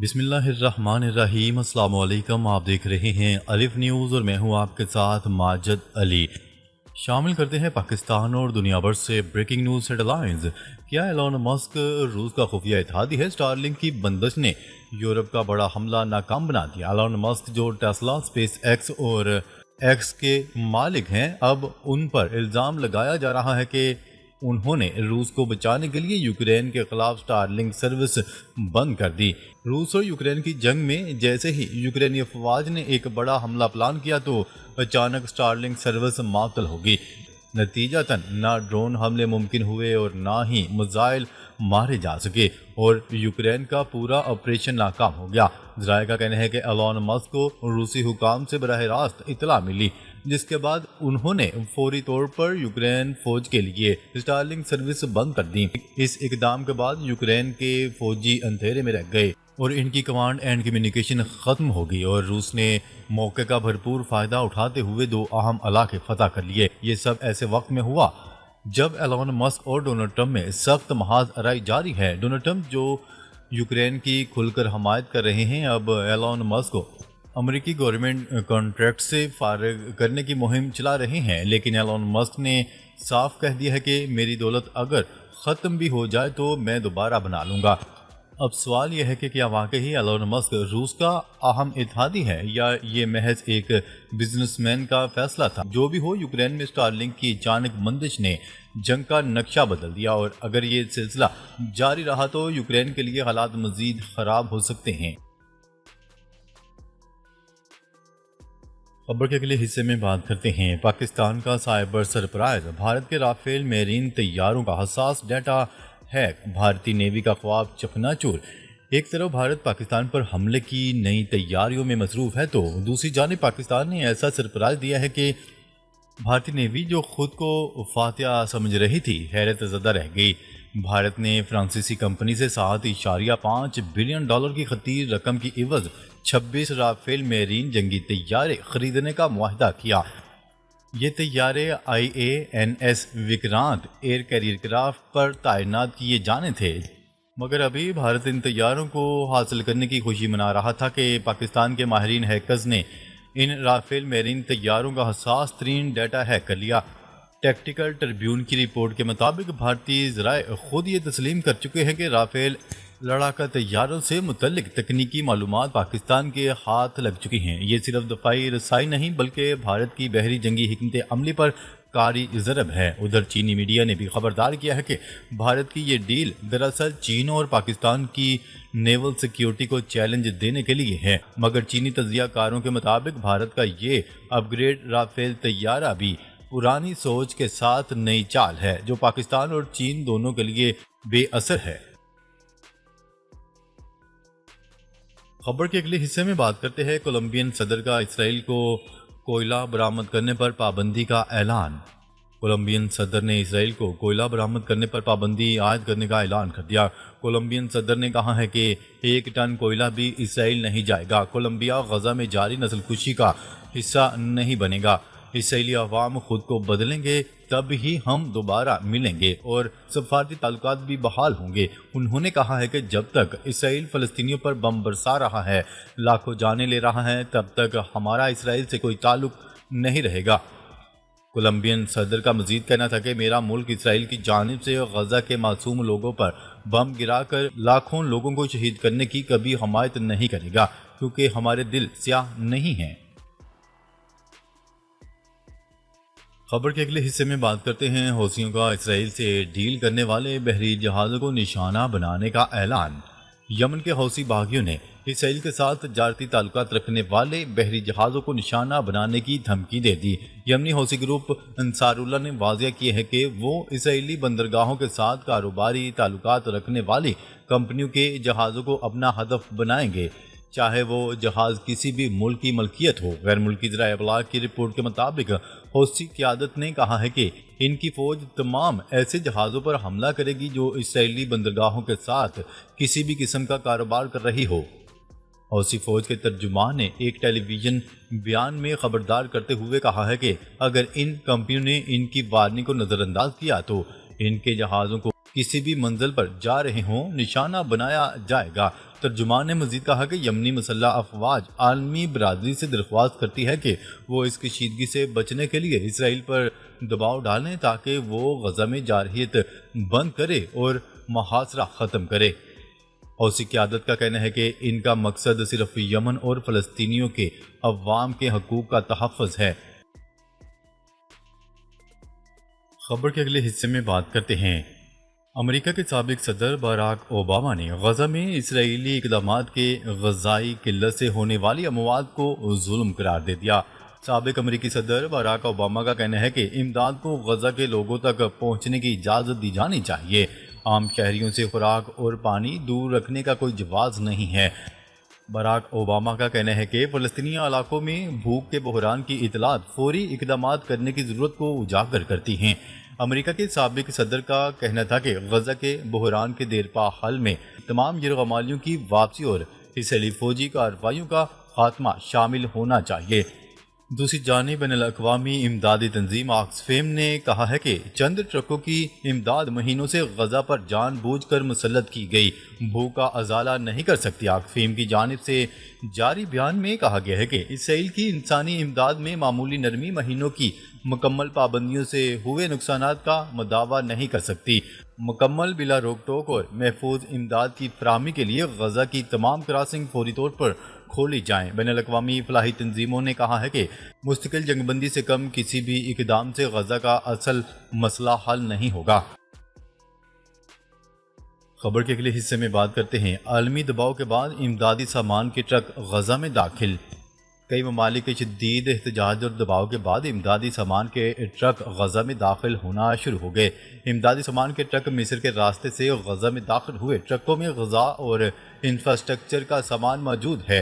بسم اللہ الرحمن الرحیم۔ السلام علیکم، آپ دیکھ رہے ہیں الف نیوز اور میں ہوں آپ کے ساتھ ماجد علی۔ شامل کرتے ہیں پاکستان اور دنیا بھر سے بریکنگ نیوز ہیڈ لائنز۔ کیا ایلون مسک روس کا خفیہ اتحادی ہے؟ اسٹارلنک کی بندش نے یورپ کا بڑا حملہ ناکام بنا دیا۔ ایلون مسک جو ٹیسلا، اسپیس ایکس اور ایکس کے مالک ہیں، اب ان پر الزام لگایا جا رہا ہے کہ انہوں نے روس کو بچانے کے لیے یوکرین کے خلاف اسٹارلنک سروس بند کر دی۔ روس اور یوکرین کی جنگ میں جیسے ہی یوکرینی افواج نے ایک بڑا حملہ پلان کیا تو اچانک اسٹارلنک سروس معطل ہوگی۔ نتیجتاً نہ ڈرون حملے ممکن ہوئے اور نہ ہی میزائل مارے جا سکے اور یوکرین کا پورا آپریشن ناکام ہو گیا۔ ذرائع کا کہنا ہے کہ ایلون مسک کو روسی حکام سے براہ راست اطلاع ملی، جس کے بعد انہوں نے فوری طور پر یوکرین فوج کے لیے اسٹارلنک سروس بند کر دی۔ اس اقدام کے بعد یوکرین کے فوجی اندھیرے میں رہ گئے اور ان کی کمانڈ اینڈ کمیونیکیشن ختم ہو گئی اور روس نے موقع کا بھرپور فائدہ اٹھاتے ہوئے دو اہم علاقے فتح کر لیے۔ یہ سب ایسے وقت میں ہوا جب ایلون مسک اور ڈونلڈ ٹرمپ میں سخت محاذ آرائی جاری ہے۔ ڈونلڈ ٹرمپ جو یوکرین کی کھل کر حمایت کر رہے ہیں، اب ایلون مسک کو امریکی گورنمنٹ کانٹریکٹ سے فارغ کرنے کی مہم چلا رہے ہیں، لیکن ایلون مسک نے صاف کہہ دیا ہے کہ میری دولت اگر ختم بھی ہو جائے تو میں دوبارہ بنا لوں گا۔ اب سوال یہ ہے کہ کیا واقعی ایلون مسک روس کا اہم اتحادی ہے یا یہ محض ایک بزنس مین کا فیصلہ تھا؟ جو بھی ہو، یوکرین میں اسٹارلنک کی اچانک بندش نے جنگ کا نقشہ بدل دیا اور اگر یہ سلسلہ جاری رہا تو یوکرین کے لیے حالات مزید خراب ہو سکتے ہیں۔ خبر کے اگلے حصے میں بات کرتے ہیں پاکستان کا سائبر سرپرائز، بھارت کے رافیل میرین طیاروں کا حساس ڈیٹا ہیک، بھارتی نیوی کا خواب چکنا چور۔ ایک طرف بھارت پاکستان پر حملے کی نئی تیاریوں میں مصروف ہے تو دوسری جانب پاکستان نے ایسا سرپرائز دیا ہے کہ بھارتی نیوی جو خود کو فاتحہ سمجھ رہی تھی حیرت زدہ رہ گئی۔ بھارت نے فرانسیسی کمپنی سے 7.5 بلین ڈالر کی خطیر رقم کی عوض 26 رافیل میرین جنگی طیارے خریدنے کا معاہدہ کیا۔ یہ طیارے IANS Vikrant air carrier craft پر تعینات کیے جانے تھے، مگر ابھی بھارت ان طیاروں کو حاصل کرنے کی خوشی منا رہا تھا کہ پاکستان کے ماہرین ہیکرز نے ان رافیل میرین طیاروں کا حساس ترین ڈیٹا ہیک کر لیا۔ ٹیکٹیکل ٹربیون کی رپورٹ کے مطابق بھارتی ذرائع خود یہ تسلیم کر چکے ہیں کہ رافیل لڑاکا طیاروں سے متعلق تکنیکی معلومات پاکستان کے ہاتھ لگ چکی ہیں۔ یہ صرف دفاعی رسائی نہیں بلکہ بھارت کی بحری جنگی حکمت عملی پر کاری ضرب ہے۔ ادھر چینی میڈیا نے بھی خبردار کیا ہے کہ بھارت کی یہ ڈیل دراصل چین اور پاکستان کی نیول سیکیورٹی کو چیلنج دینے کے لیے ہے، مگر چینی تجزیہ کاروں کے مطابق بھارت کا یہ اپ گریڈ رافیل طیارہ بھی پرانی سوچ کے ساتھ نئی چال ہے جو پاکستان اور چین دونوں کے لیے بے اثر ہے۔ خبر کے اگلے حصے میں بات کرتے ہیں کولمبین صدر کا اسرائیل کو کوئلہ برآمد کرنے پر پابندی کا اعلان۔ کولمبین صدر نے اسرائیل کو کوئلہ برآمد کرنے پر پابندی عائد کرنے کا اعلان کر دیا۔ کولمبین صدر نے کہا ہے کہ 1 ٹن کوئلہ بھی اسرائیل نہیں جائے گا۔ کولمبیا غزہ میں جاری نسل کشی کا حصہ نہیں بنے گا۔ اسرائیلی عوام خود کو بدلیں گے تب ہی ہم دوبارہ ملیں گے اور سفارتی تعلقات بھی بحال ہوں گے۔ انہوں نے کہا ہے کہ جب تک اسرائیل فلسطینیوں پر بم برسا رہا ہے، لاکھوں جانیں لے رہا ہے، تب تک ہمارا اسرائیل سے کوئی تعلق نہیں رہے گا۔ کولمبین صدر کا مزید کہنا تھا کہ میرا ملک اسرائیل کی جانب سے غزہ کے معصوم لوگوں پر بم گرا کر لاکھوں لوگوں کو شہید کرنے کی کبھی حمایت نہیں کرے گا، کیونکہ ہمارے دل سیاہ نہیں ہیں۔ خبر کے اگلے حصے میں بات کرتے ہیں حوثیوں کا اسرائیل سے ڈیل کرنے والے بحری جہازوں کو نشانہ بنانے کا اعلان۔ یمن کے حوثی باغیوں نے اسرائیل کے ساتھ تجارتی تعلقات رکھنے والے بحری جہازوں کو نشانہ بنانے کی دھمکی دے دی۔ یمنی حوثی گروپ انصار اللہ نے واضح کیا ہے کہ وہ اسرائیلی بندرگاہوں کے ساتھ کاروباری تعلقات رکھنے والی کمپنیوں کے جہازوں کو اپنا ہدف بنائیں گے، چاہے وہ جہاز کسی بھی ملک کی ملکیت ہو۔ غیر ملکی ذرائع ابلاغ کی رپورٹ کے مطابق حوثی قیادت نے کہا ہے کہ ان کی فوج تمام ایسے جہازوں پر حملہ کرے گی جو اسرائیلی بندرگاہوں کے ساتھ کسی بھی قسم کا کاروبار کر رہی ہو۔ حوثی فوج کے ترجمان نے ایک ٹیلی ویژن بیان میں خبردار کرتے ہوئے کہا ہے کہ اگر ان کمپنیوں نے ان کی وارننگ کو نظر انداز کیا تو ان کے جہازوں کو کسی بھی منزل پر جا رہے ہوں نشانہ بنایا جائے گا۔ ترجمان نے مزید کہا کہ یمنی مسلح افواج عالمی برادری سے درخواست کرتی ہے کہ وہ اس کشیدگی سے بچنے کے لیے اسرائیل پر دباؤ ڈالیں تاکہ وہ غزہ میں جارحیت بند کرے اور محاصرہ ختم کرے۔ حوثی قیادت کا کہنا ہے کہ ان کا مقصد صرف یمن اور فلسطینیوں کے عوام کے حقوق کا تحفظ ہے۔ خبر کے اگلے حصے میں بات کرتے ہیں۔ امریکہ کے سابق صدر باراک اوباما نے غزہ میں اسرائیلی اقدامات کے غذائی قلت سے ہونے والی اموات کو ظلم قرار دے دیا۔ سابق امریکی صدر باراک اوباما کا کہنا ہے کہ امداد کو غزہ کے لوگوں تک پہنچنے کی اجازت دی جانی چاہیے۔ عام شہریوں سے خوراک اور پانی دور رکھنے کا کوئی جواز نہیں ہے۔ باراک اوباما کا کہنا ہے کہ فلسطینی علاقوں میں بھوک کے بحران کی اطلاعات فوری اقدامات کرنے کی ضرورت کو اجاگر کرتی ہیں۔ امریکہ کے سابق صدر کا کہنا تھا کہ غزہ کے بحران کے دیرپا حل میں تمام یرغمالیوں کی واپسی اور اسرائیلی فوجی کارروائیوں کا خاتمہ شامل ہونا چاہیے۔ دوسری جانب بین الاقوامی امدادی تنظیم آکسفیم نے کہا ہے کہ چند ٹرکوں کی امداد مہینوں سے غزہ پر جان بوجھ کر مسلط کی گئی بھوک کا ازالہ نہیں کر سکتی۔ آکسفیم کی جانب سے جاری بیان میں کہا گیا ہے کہ اسرائیل کی انسانی امداد میں معمولی نرمی مہینوں کی مکمل پابندیوں سے ہوئے نقصانات کا مداوع نہیں کر سکتی۔ مکمل بلا روک ٹوک اور محفوظ امداد کی فراہمی کے لیے غزہ کی تمام کراسنگ فوری طور پر کھولی جائیں۔ بین الاقوامی فلاحی تنظیموں نے کہا ہے کہ مستقل جنگ بندی سے کم کسی بھی اقدام سے غزہ کا اصل مسئلہ حل نہیں ہوگا۔ خبر کے اگلے حصے میں بات کرتے ہیں۔ عالمی دباؤ کے بعد امدادی سامان کے ٹرک غزہ میں داخل۔ کئی ممالک کے شدید احتجاج اور دباؤ کے بعد امدادی سامان کے ٹرک غزہ میں داخل ہونا شروع ہو گئے۔ امدادی سامان کے ٹرک مصر کے راستے سے غزہ میں داخل ہوئے۔ ٹرکوں میں غذا اور انفراسٹرکچر کا سامان موجود ہے۔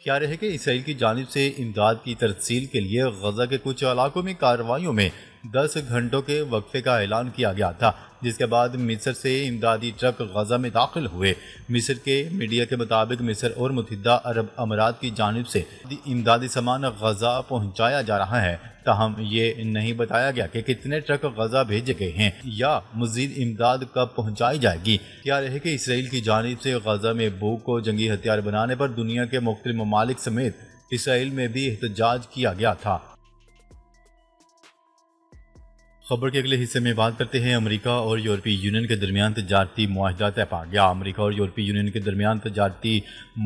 خیال ہے کہ اسرائیل کی جانب سے امداد کی ترسیل کے لیے غزہ کے کچھ علاقوں میں کارروائیوں میں 10 گھنٹوں کے وقفے کا اعلان کیا گیا تھا، جس کے بعد مصر سے امدادی ٹرک غزہ میں داخل ہوئے۔ مصر کے میڈیا کے مطابق مصر اور متحدہ عرب امارات کی جانب سے امدادی سامان غزہ پہنچایا جا رہا ہے، تاہم یہ نہیں بتایا گیا کہ کتنے ٹرک غزہ بھیجے گئے ہیں یا مزید امداد کب پہنچائی جائے گی۔ کیا رہے کہ اسرائیل کی جانب سے غزہ میں بھوک کو جنگی ہتھیار بنانے پر دنیا کے مختلف ممالک سمیت اسرائیل میں بھی احتجاج کیا گیا تھا۔ خبر کے اگلے حصے میں بات کرتے ہیں۔ امریکہ اور یورپی یونین کے درمیان تجارتی معاہدہ طے پا گیا۔ امریکہ اور یورپی یونین کے درمیان تجارتی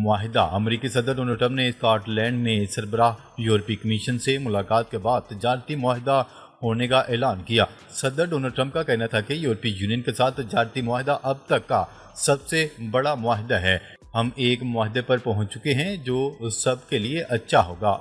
معاہدہ۔ امریکی صدر ڈونلڈ ٹرمپ نے اسکاٹ لینڈ میں سربراہ یورپی کمیشن سے ملاقات کے بعد تجارتی معاہدہ ہونے کا اعلان کیا۔ صدر ڈونلڈ ٹرمپ کا کہنا تھا کہ یورپی یونین کے ساتھ تجارتی معاہدہ اب تک کا سب سے بڑا معاہدہ ہے۔ ہم ایک معاہدے پر پہنچ چکے ہیں جو سب کے لیے اچھا ہوگا۔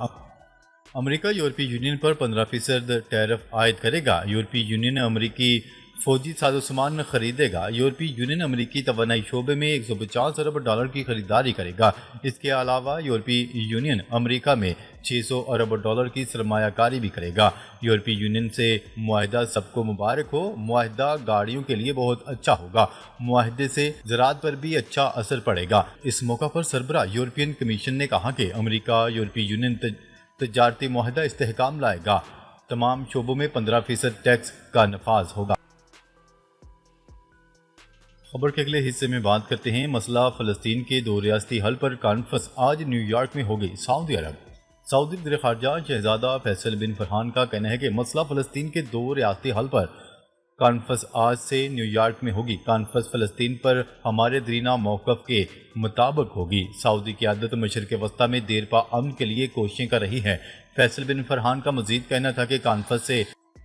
امریکہ یورپی یونین پر 15% ٹیرف عائد کرے گا۔ یورپی یونین امریکی فوجی سازوسامان خریدے گا۔ یورپی یونین امریکی توانائی شعبے میں 150 ارب ڈالر کی خریداری کرے گا۔ اس کے علاوہ یورپی یونین امریکہ میں 600 ارب ڈالر کی سرمایہ کاری بھی کرے گا۔ یورپی یونین سے معاہدہ سب کو مبارک ہو۔ معاہدہ گاڑیوں کے لیے بہت اچھا ہوگا۔ معاہدے سے زراعت پر بھی اچھا اثر پڑے گا۔ اس موقع پر سربراہ یورپین کمیشن نے کہا کہ امریکہ یورپی یونین تجارتی معاہدہ استحکام لائے گا۔ تمام شعبوں میں 15% ٹیکس کا نفاذ ہوگا۔ خبر کے اگلے حصے میں بات کرتے ہیں۔ مسئلہ فلسطین کے 2 ریاستی حل پر کانفرنس آج نیو یارک میں ہوگی۔ سعودی عرب سعودی وزیر خارجہ شہزادہ فیصل بن فرحان کا کہنا ہے کہ مسئلہ فلسطین کے 2 ریاستی حل پر کانفرنس آج سے نیو یارک میں ہوگی۔ کانفرنس فلسطین پر ہمارے دیرینہ موقف کے مطابق ہوگی۔ سعودی قیادت مشرق وسطیٰ میں دیرپا امن کے لیے کوششیں کر رہی ہے۔ فیصل بن فرحان کا مزید کہنا تھا کہ کانفرنس سے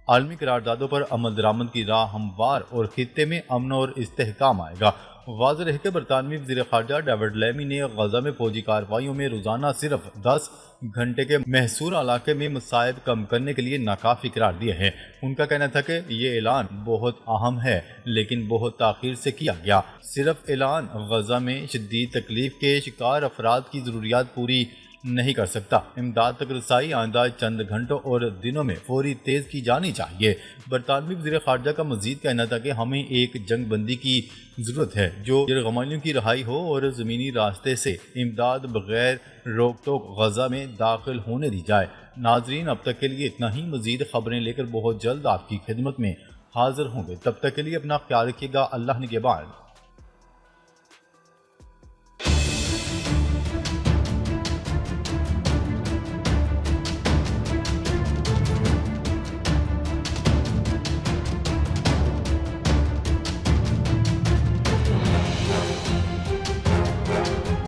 عالمی قراردادوں پر عمل درآمد کی راہ ہموار اور خطے میں امن اور استحکام آئے گا۔ واضح رہے کہ برطانوی وزیر خارجہ ڈیوڈ لیمی نے غزہ میں فوجی کارروائیوں میں روزانہ صرف 10 گھنٹے کے محصور علاقے میں مصائب کم کرنے کے لیے ناکافی قرار دیا ہے۔ ان کا کہنا تھا کہ یہ اعلان بہت اہم ہے لیکن بہت تاخیر سے کیا گیا۔ صرف اعلان غزہ میں شدید تکلیف کے شکار افراد کی ضروریات پوری نہیں کر سکتا۔ امداد تک رسائی آئندہ چند گھنٹوں اور دنوں میں فوری تیز کی جانی چاہیے۔ برطانوی وزیر خارجہ کا مزید کہنا تھا کہ ہمیں ایک جنگ بندی کی ضرورت ہے جو یرغمالیوں کی رہائی ہو اور زمینی راستے سے امداد بغیر روک ٹوک غزہ میں داخل ہونے دی جائے۔ ناظرین اب تک کے لیے اتنا ہی۔ مزید خبریں لے کر بہت جلد آپ کی خدمت میں حاضر ہوں گے۔ تب تک کے لیے اپنا خیال رکھیے گا۔ اللہ نگہبان۔